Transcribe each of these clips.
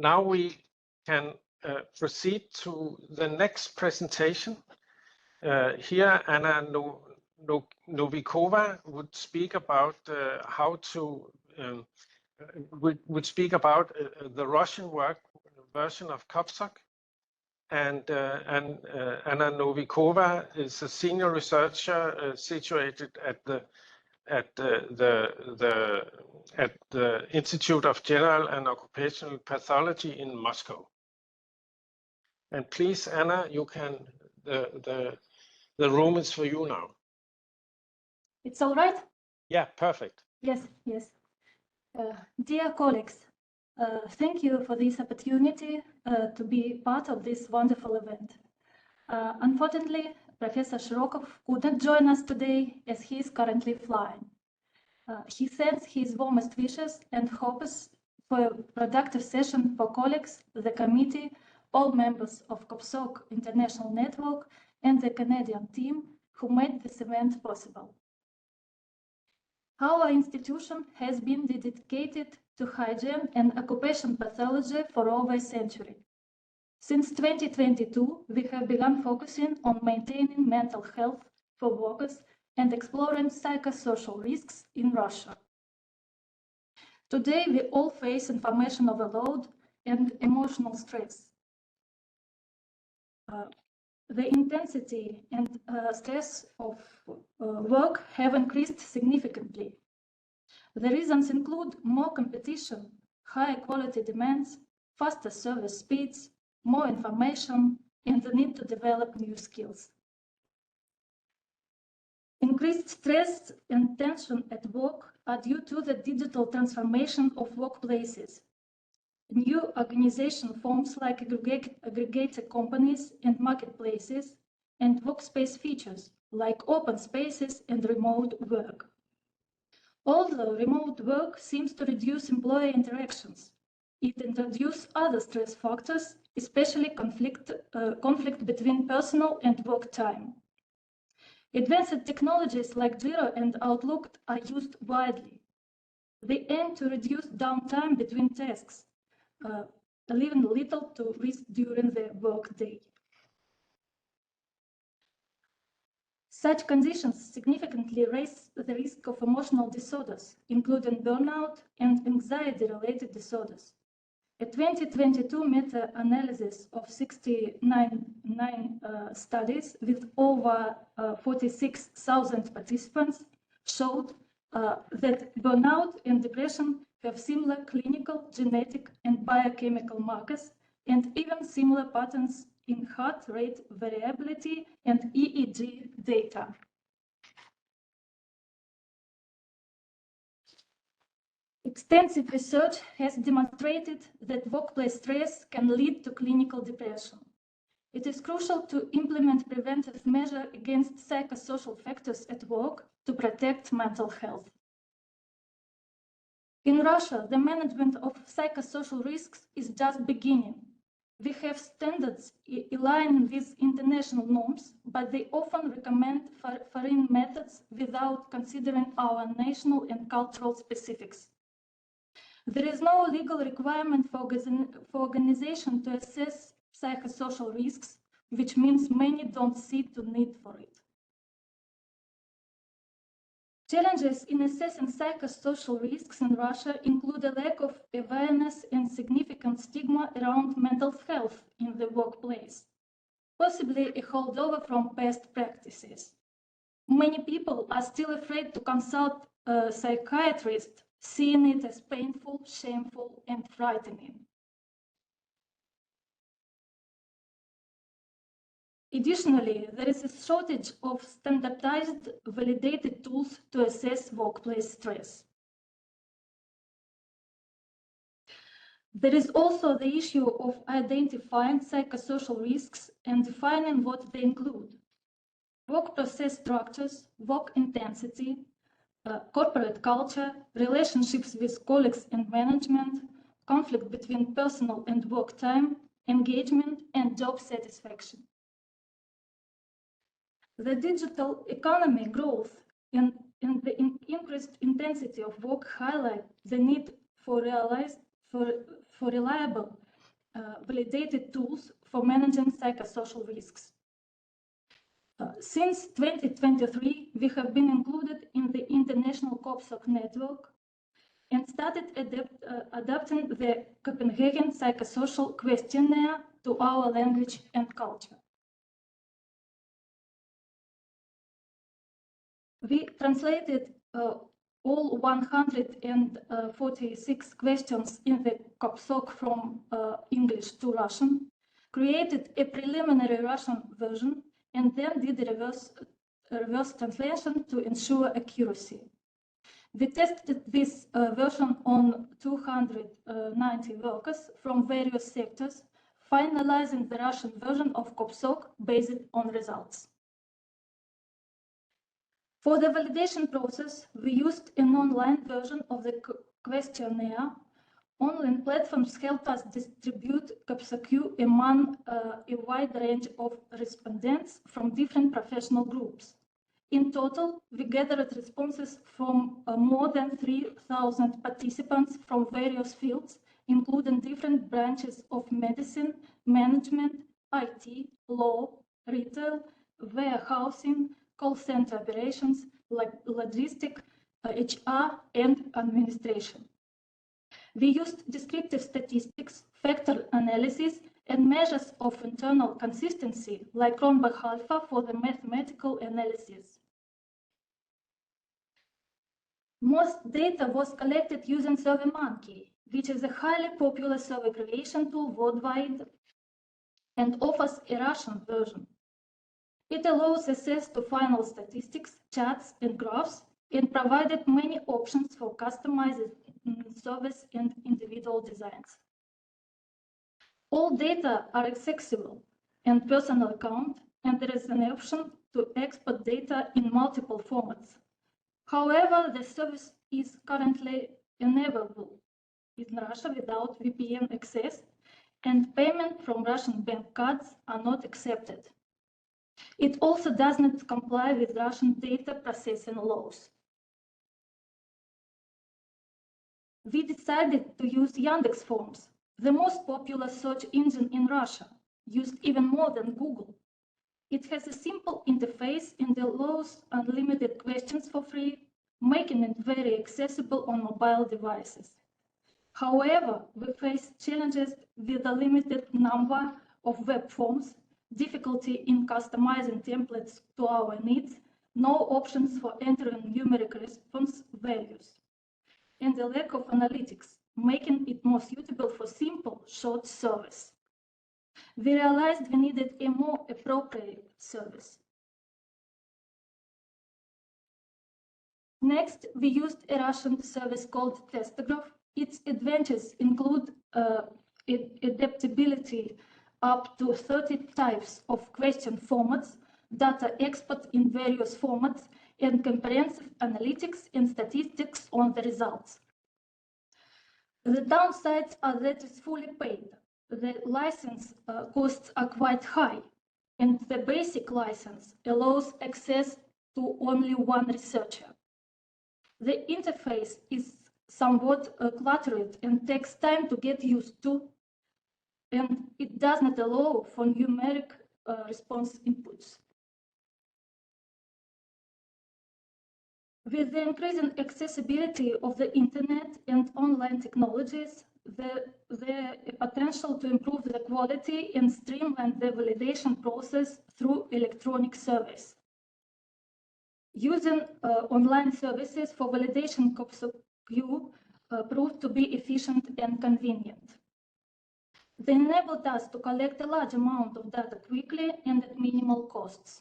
now we can proceed to the next presentation. Here, Anna Novikova would speak about how to would speak about the Russian version of COPSOQ. And Anna Novikova is a senior researcher situated at the Institute of General and Occupational Pathology in Moscow. And please, Anna, you can. The room is for you now. It's all right? Yeah, perfect. Yes, yes. Dear colleagues, thank you for this opportunity to be part of this wonderful event. Unfortunately, Professor Shirokov couldn't join us today as he is currently flying. He sends his warmest wishes and hopes for a productive session for colleagues, the committee, all members of COPSOQ International Network, and the Canadian team who made this event possible. Our institution has been dedicated to hygiene and occupational pathology for over a century. Since 2022, we have begun focusing on maintaining mental health for workers and exploring psychosocial risks in Russia. Today, we all face information overload and emotional stress. The intensity and stress of work have increased significantly. The reasons include more competition, higher quality demands, faster service speeds, more information, and the need to develop new skills. Increased stress and tension at work are due to the digital transformation of workplaces. New organization forms like aggregator companies and marketplaces, and workspace features like open spaces and remote work. Although remote work seems to reduce employee interactions, it introduces other stress factors, especially conflict between personal and work time. Advanced technologies like Jira and Outlook are used widely. They aim to reduce downtime between tasks, leaving little to risk during the workday. Such conditions significantly raise the risk of emotional disorders, including burnout and anxiety-related disorders. A 2022 meta-analysis of 69 studies with over 46,000 participants showed that burnout and depression have similar clinical, genetic, and biochemical markers, and even similar patterns in heart rate variability and EEG data. Extensive research has demonstrated that workplace stress can lead to clinical depression. It is crucial to implement preventive measures against psychosocial factors at work to protect mental health. In Russia, the management of psychosocial risks is just beginning. We have standards aligning with international norms, but they often recommend foreign methods without considering our national and cultural specifics. There is no legal requirement for organization to assess psychosocial risks, which means many don't see the need for it. Challenges in assessing psychosocial risks in Russia include a lack of awareness and significant stigma around mental health in the workplace, possibly a holdover from past practices. Many people are still afraid to consult a psychiatrist, seeing it as painful, shameful, and frightening. Additionally, there is a shortage of standardized, validated tools to assess workplace stress. There is also the issue of identifying psychosocial risks and defining what they include. Work process structures, work intensity, corporate culture, relationships with colleagues and management, conflict between personal and work time, engagement, and job satisfaction. The digital economy growth and the increased intensity of work highlight the need for reliable validated tools for managing psychosocial risks. Since 2023, we have been included in the international COPSOQ network and started adapting the Copenhagen psychosocial questionnaire to our language and culture. We translated all 146 questions in the COPSOQ from English to Russian, created a preliminary Russian version, and then did a reverse translation to ensure accuracy. We tested this version on 290 workers from various sectors, finalizing the Russian version of COPSOQ based on results. For the validation process, we used an online version of the questionnaire. Online platforms help us distribute COPSOQ among a wide range of respondents from different professional groups. In total, we gathered responses from more than 3,000 participants from various fields, including different branches of medicine, management, IT, law, retail, warehousing, call center operations, logistics, HR, and administration. We used descriptive statistics, factor analysis, and measures of internal consistency, like Cronbach alpha for the mathematical analysis. Most data was collected using SurveyMonkey, which is a highly popular survey creation tool worldwide and offers a Russian version. It allows access to final statistics, charts, and graphs, and provided many options for customized surveys and individual designs. All data are accessible and personal account, and there is an option to export data in multiple formats. However, the service is currently unavailable in Russia without VPN access, and payment from Russian bank cards are not accepted. It also does not comply with Russian data processing laws. We decided to use Yandex Forms, the most popular search engine in Russia, used even more than Google. It has a simple interface and allows unlimited questions for free, making it very accessible on mobile devices. However, we face challenges with a limited number of web forms, difficulty in customizing templates to our needs, no options for entering numeric response values, and a lack of analytics, making it more suitable for simple, short surveys. We realized we needed a more appropriate service. Next, we used a Russian service called Testograph. Its advantages include adaptability up to 30 types of question formats, data export in various formats, and comprehensive analytics and statistics on the results. The downsides are that it's fully paid. The license costs are quite high, and the basic license allows access to only one researcher. The interface is somewhat cluttered and takes time to get used to, and it does not allow for numeric response inputs. With the increasing accessibility of the internet and online technologies, the potential to improve the quality and streamline the validation process through electronic surveys. Using online services for validation COPSOQ proved to be efficient and convenient. They enabled us to collect a large amount of data quickly and at minimal costs.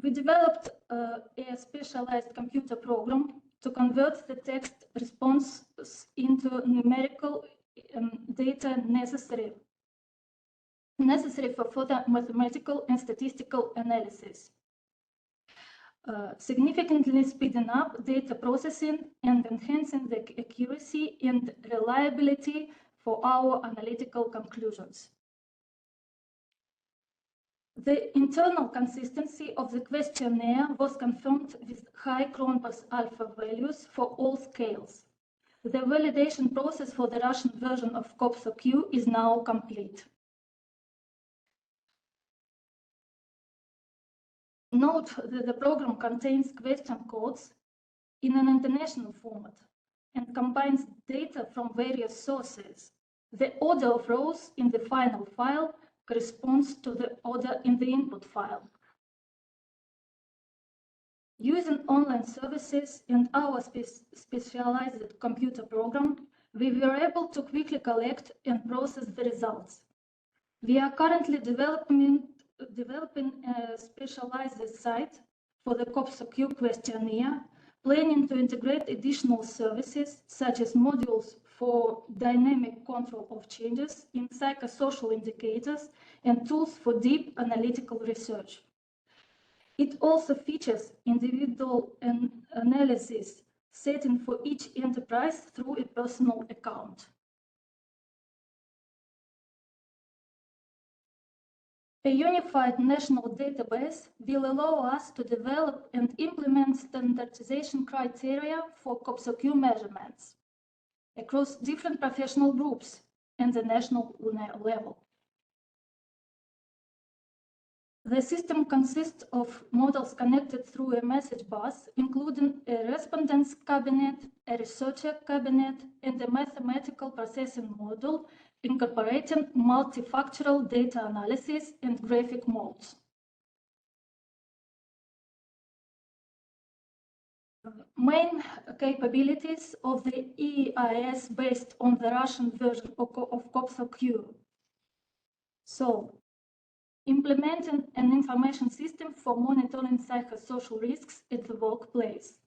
We developed a specialized computer program to convert the text responses into numerical data necessary for further mathematical and statistical analysis, significantly speeding up data processing and enhancing the accuracy and reliability for our analytical conclusions. The internal consistency of the questionnaire was confirmed with high Cronbach alpha values for all scales. The validation process for the Russian version of COPSOQ is now complete. Note that the program contains question codes in an international format and combines data from various sources. The order of rows in the final file corresponds to the order in the input file. Using online services and our specialized computer program, we were able to quickly collect and process the results. We are currently developing a specialized site for the COPSOQ questionnaire, planning to integrate additional services such as modules for dynamic control of changes in psychosocial indicators and tools for deep analytical research. It also features individual analysis setting for each enterprise through a personal account. A unified national database will allow us to develop and implement standardization criteria for COPSOQ measurements across different professional groups and the national level. The system consists of models connected through a message bus, including a respondents cabinet, a researcher cabinet, and a mathematical processing module incorporating multifactorial data analysis and graphic modes. Main capabilities of the EIS based on the Russian version of COPSOQ. So, implementing an information system for monitoring psychosocial risks at the workplace.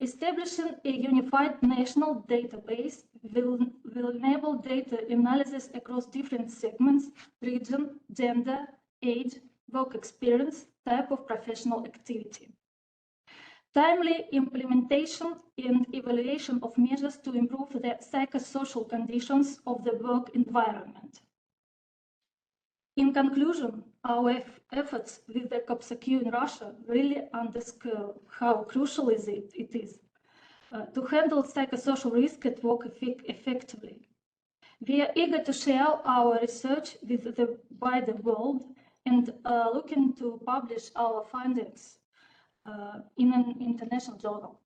Establishing a unified national database will enable data analysis across different segments, region, gender, age, work experience, type of professional activity. Timely implementation and evaluation of measures to improve the psychosocial conditions of the work environment. In conclusion, our efforts with the COPSOQ in Russia really underscore how crucial it is to handle psychosocial risk at work effectively. We are eager to share our research with the wider world and looking to publish our findings in an international journal.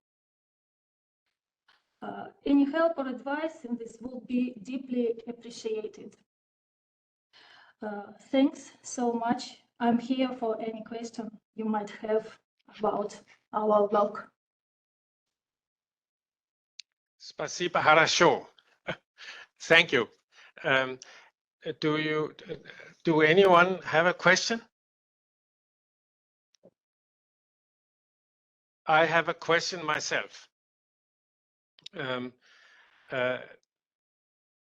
Any help or advice in this would be deeply appreciated. Thanks so much. I'm here for any question you might have about our work. Spasiba хорошо. Thank you. Do anyone have a question? I have a question myself.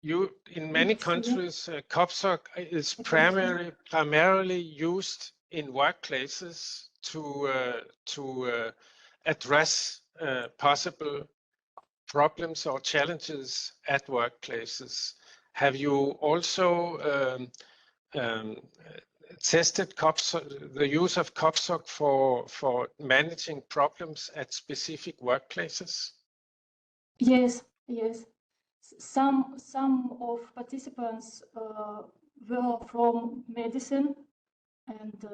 In many countries, COPSOQ is primarily used in workplaces to address possible problems or challenges at workplaces. Have you also tested the use of COPSOQ for managing problems at specific workplaces? Yes. Some of participants were from medicine, and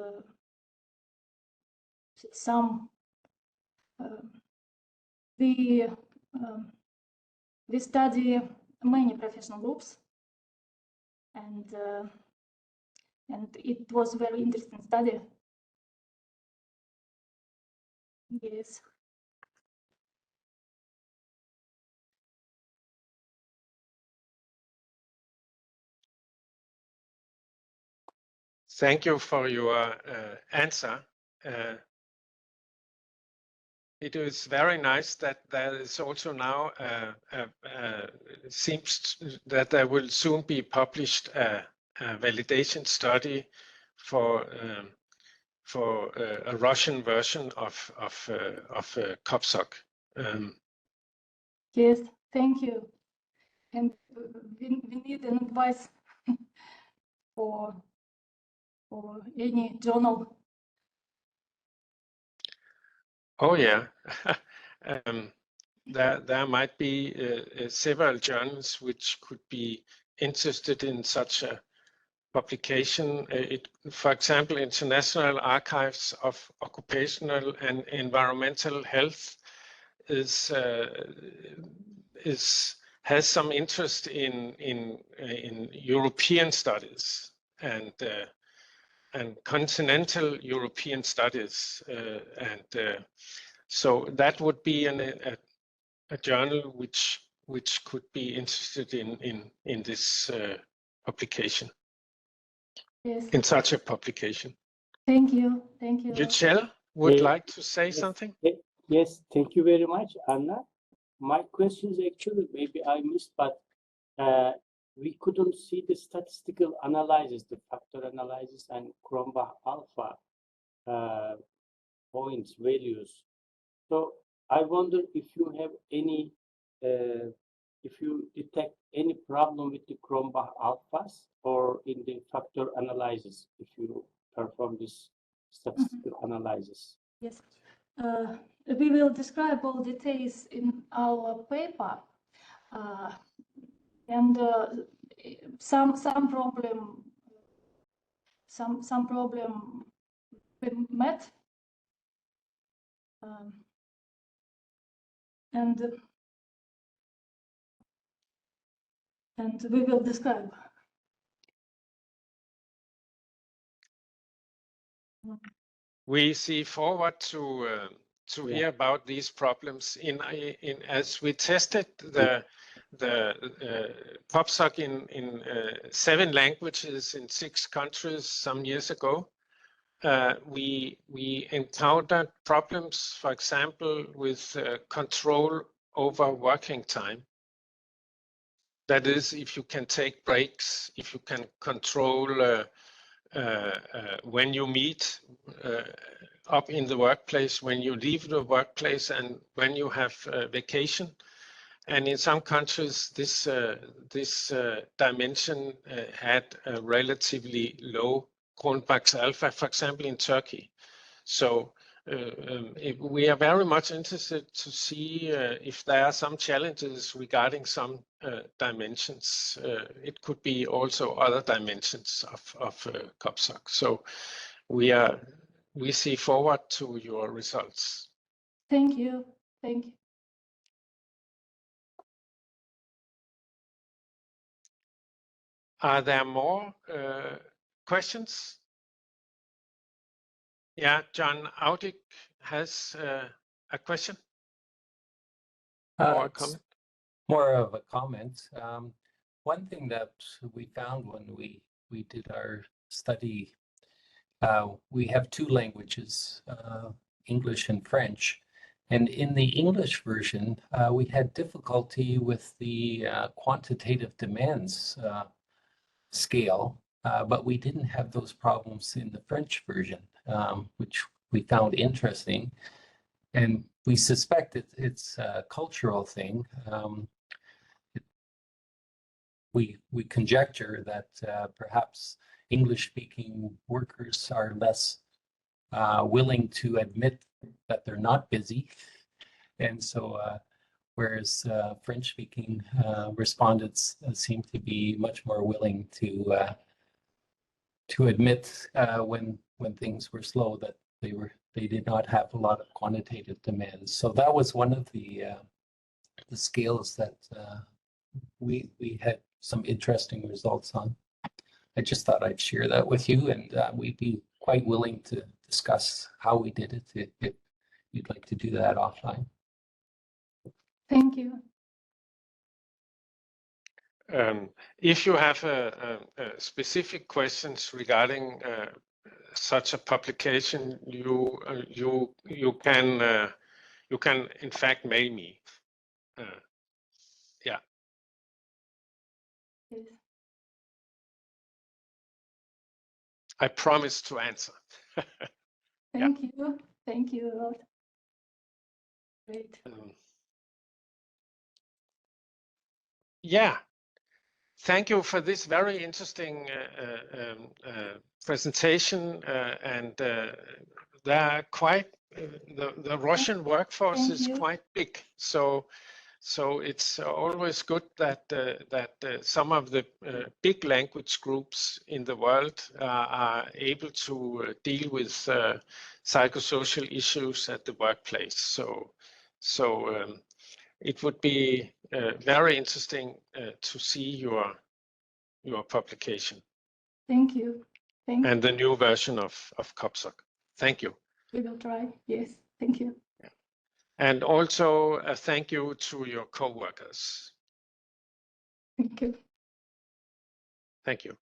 some we study many professional groups, and it was a very interesting study. Yes. Thank you for your answer. It is very nice that there is also now it seems that there will soon be published a validation study for a Russian version of COPSOQ. Yes, thank you. And we need an advice for any journal. Oh yeah. there might be several journals which could be interested in such a publication. For example, International Archives of Occupational and Environmental Health has some interest in European studies and continental European studies, so that would be a journal which could be interested in this publication. Yes. In such a publication. Thank you. Thank you. Yücel would like to say something? Yes, thank you very much, Anna. My question is actually, maybe I missed, but we couldn't see the statistical analysis, the factor analysis and Cronbach alpha points, values. So I wonder if you have any, if you detect any problem with the Cronbach alphas or in the factor analysis, if you perform this statistical analysis. Yes. We will describe all details in our paper, and some problem we met, and we will describe. We see forward to hear about these problems as we tested the COPSOQ in 7 languages in 6 countries some years ago. We encountered problems, for example, with control over working time. That is, if you can take breaks, if you can control when you meet up in the workplace, when you leave the workplace, and when you have vacation. And in some countries, this dimension had a relatively low Cronbach's alpha, for example, in Turkey. So we are very much interested to see if there are some challenges regarding some dimensions. It could be also other dimensions of COPSOQ. So we see forward to your results. Thank you. Thank you. Are there more questions? Yeah, John Audick has a question or a comment. More of a comment. One thing that we found when we did our study, we have 2 languages, English and French. And in the English version, we had difficulty with the quantitative demands scale, but we didn't have those problems in the French version, which we found interesting. And we suspect it's a cultural thing. We conjecture that perhaps English-speaking workers are less willing to admit that they're not busy. And so whereas French-speaking respondents seem to be much more willing to admit when things were slow, that they did not have a lot of quantitative demands. So that was one of the scales that we had some interesting results on. I just thought I'd share that with you, and we'd be quite willing to discuss how we did it if you'd like to do that offline. Thank you. If you have specific questions regarding such a publication, you can in fact mail me. Yeah. Yes. I promise to answer. Thank you. Thank you a lot. Great. Yeah. Thank you for this very interesting presentation, and there are quite the Russian workforce Thank is you. quite big, so it's always good that some of the big language groups in the world are able to deal with psychosocial issues at the workplace. So it would be very interesting to see your publication. Thank you. Thank you. And the new version of COPSOQ. Thank you. We will try. Yes. Thank you. And also a thank you to your co-workers. Thank you. Thank you.